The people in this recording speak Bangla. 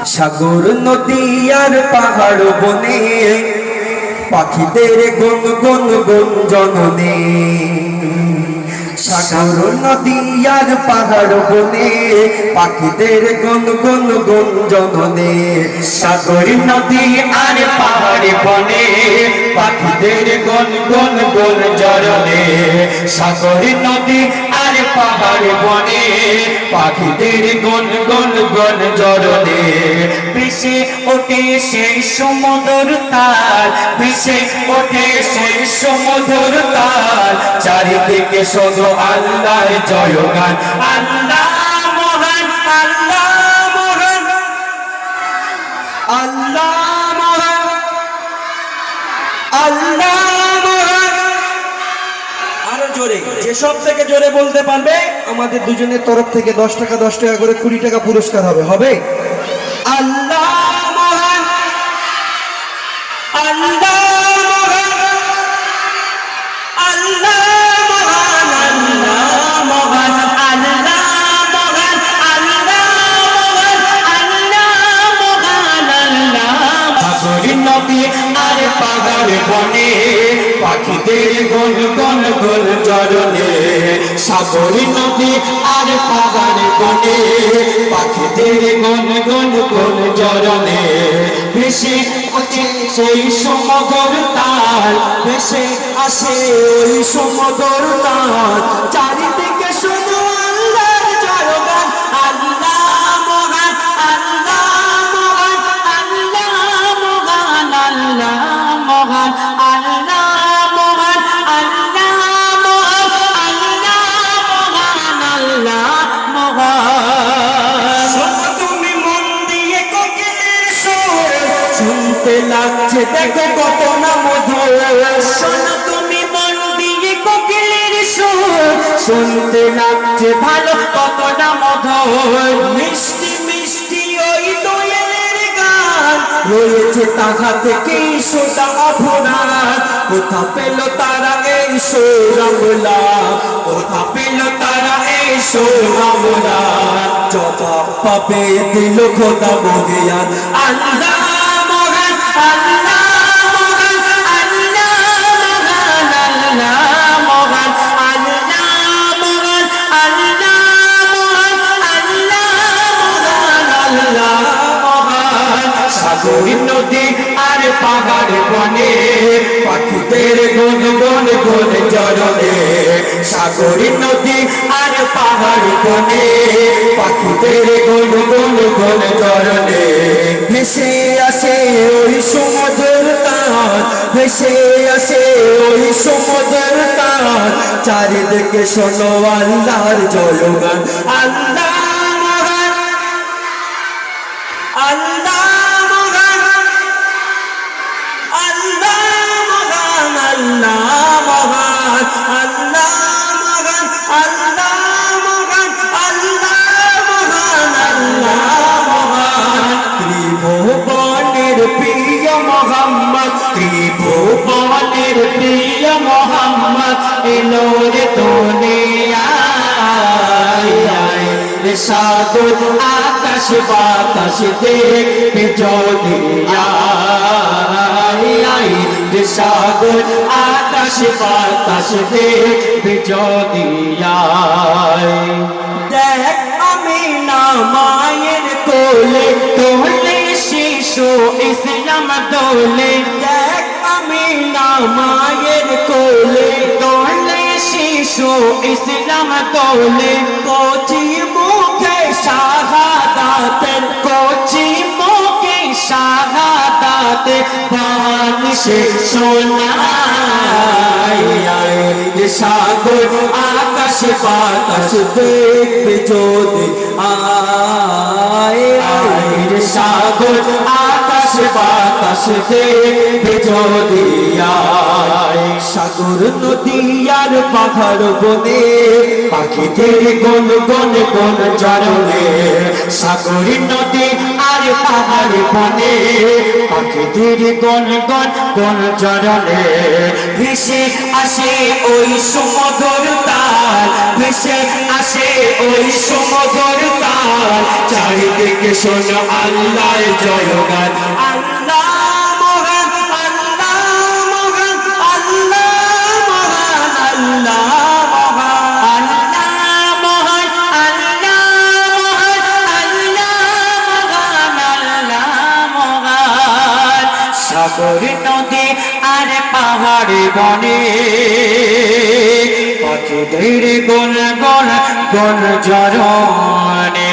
সাগর নদী আর পাহাড় বনে পাখিদের গুনগুন গুঞ্জননে। সাগর নদী আর পাহাড় বনে পাখিদের গুনগুন গুঞ্জননে। সাগর নদী আর পাহাড় বনে পাখিদের গুনগুন গুঞ্জনে। সাগর নদী আর পাহাড় বনে পাখিদের গুনগুন গুঞ্জনে। ভেসে ওঠে সেই সমুদ্র তার, ভেসে ওঠে সেই সমুদ্র তার। চারিদিকে শুধু আল্লাহর জয়গান। আল্লাহ মহান, আল্লাহ মহান, আল্লাহ মহান, আল্লাহ মহান। আরো জোরে, যে সব থেকে জোরে বলতে পারবে আমাদের দুজনের তরফ থেকে 10 টাকা 10 টাকা করে 20 টাকা পুরস্কার হবে। হবে? আল্লাহ মহান, আল্লাহ মহান, আল্লাহ মহান, আল্লাহ মহান, আল্লাহ মহান, আল্লাহ মহান, আল্লাহ মহান, আল্লাহ। সাগর নদী আর পাহাড় বনে পাখিদের গুনগুন গুঞ্জনে। সাগর নদী আর পাহাড় বনে পাখিদের গুনগুন গুঞ্জনে। ভেসে ওঠে সেই সমুদ্র তার, ভেসে আসে ওই সমুদ্র তার। চারিদিকে শুধু আল্লাহর জয়গান। আল্লাহ মহান, আল্লাহ মহান, আল্লাহ মহান, আল্লাহ মহান, আল্লাহ মহান, আল্লাহ মহান, আল্লাহ মহান। শোনো তুমি মন দিয়ে কোকিলের সুর, শুনতে লাগছে দেখো কত না মধুর। শোনো তুমি মন দিয়ে কোকিলের সুর, শুনতে লাগছে ভালো কতটা মধুর। মিষ্টি মিষ্টি ওই দোয়েলের গান, রয়েছে তাহাতে কি সোদা অপরাধ। কোথা পেল তারা এই সুরামলা, কোথা পেল তারা এই সুরামলা। জবাব পাবে দিল খোদা বগিয়ান। আল্লাহ মহান, আল্লাহ মহান, আল্লাহ মহান, আল্লাহ মহান, আল্লাহ মহান, আল্লাহ মহান, আল্লাহ মহান। সাগর নদী আর পাহাড় বনে পাখিদের গুনগুন গুঞ্জনে। সাগর নদী আর পাহাড় বনে পাখিদের গুনগুন গুঞ্জনে। ভেসে আসে ওই সমুদ্র তার, ভেসে আসে ওই সমুদ্র তার। চারিদিকে শোনো আল্লাহর জয়গান। আল্লাহ মহান, আল্লাহ মহান, আল্লাহ মহান, আল্লাহ মহান, আল্লাহ মহান, আল্লাহ মহান, আল্লাহ মহান, আল্লাহ মহান। ত্রিভুবনের প্রিয় মোহাম্মদ, ত্রিভুবনের প্রিয় মোহাম্মদ এলো রে দুনিয়ায়। সাগর আকাশ বাতাস দেখবে যদি আয়। সাগর আকাশ বাতাস দেখবে যদি আয়। দেখ আমিনা মায়ের কোলে, তোলে শিশু ইসলাম দোলে। দেখ আমিনা মায়ের কোলে, তোলে শিশু ইসলাম দোলে। কচি মুখে শাহাদাতের, কচি মুখে শাহাদাতে বানিশে শোনায়। সাগর আকাশ বাতাস দেখবে যদি আয়। সাগর আকাশ বাতাস দেখবে যদি আয়। সাগর নদী আর পাহাড় বনে পাখিদের গুনগুন গুঞ্জনে। সাগর নদী আর আর পাহাড় বনে পাখিদের গন গন গন চরণে ভেসে আসে ওই সমুদ্র তাল ভেসে আসে ওই সমুদ্র তাল চারিদিকে শোনো আল্লাহর জয়গান আল্লাহ মহান আল্লাহ মহান আল্লাহ মহান আল্লাহ মহান আল্লাহ মহান আল্লাহ মহান আল্লাহ মহান সাগর নদী আর পাহাড় বনে পাখিদের গন গন গন জরনে